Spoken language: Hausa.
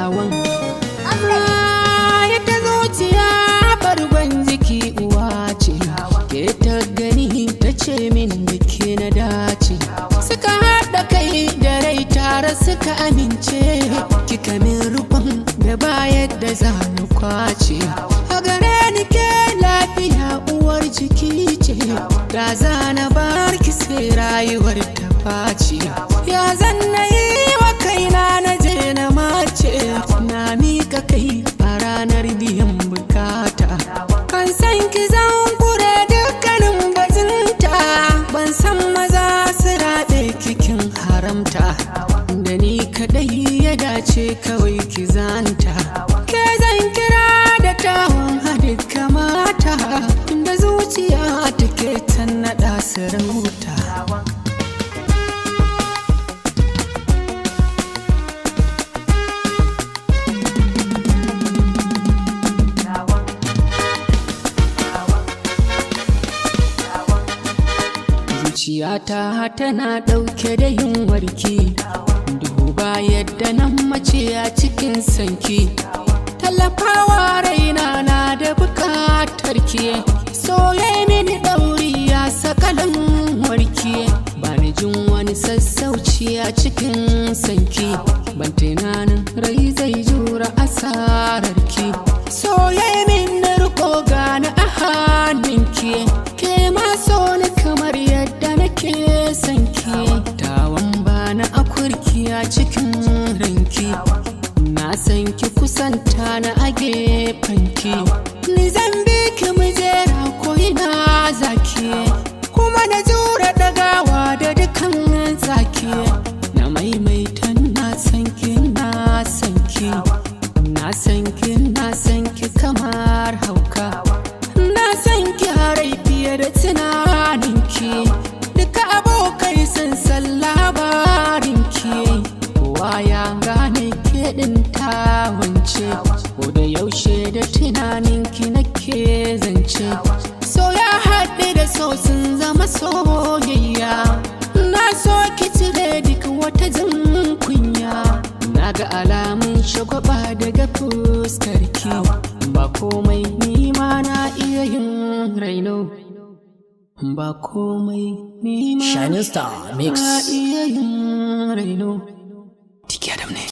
nawan. Yadda zuciya bargon jiki uwa ce, ke ta gani ta ce min da ke na dace. Suka haɗa kai da rai tare suka amince, kika min rukun da ba yadda za mu kwace. A gare ni ke lafiya uwar jiki ce, da za na bar ki sai rayuwar ta face. Ya zan na yi wa kaina na je na mace, na mika kai a ranar biyan bukata. Kan san ki zan kure dukkanin bazinta, ban san maza su raɗe kikin haramta. Da ni kaɗai ya dace kawai ki zanta, ke zan kira da tawon hadi kamata, da zuciya take ta naɗa sarauta. Zuciyata tana ɗauke da yunwarki, duba yadda nan mace a cikin sanki. Tallafawa raina na da bukatar ki, soye mini ɗauri ya sakalin warki. Bani jin wani sassauci a cikin sanki, ban tunanin rai zai jura asararki. Soye mini riko gani a hannunki, ke ma so ni kamar yadda nake sanki. Tawan bani a kurki a cikin ranki, na san ki kusanta na a gefenki. Ni zan bi ki mu jera ko ina zaki, kuma na jura dagawa da dukan zaki. Na maimaita na san ki na san ki, na san ki na san ki kamar hauka. Na san ki harai fiye da tunaninki, duka abokai sun san labarinki. Kowa ya gane ke ɗin tawance, ko da yaushe da tunaninki nake zance. So ya haɗe da so sun zama soyayya, na so ki cire duk wata jin kunya. Na ga alamun shagwaba daga fuskarki, ba komai ni ma na iya yin raino. Ba komai ni ma Shining Star Mix. na iya yin raino. Tiki Adam ne.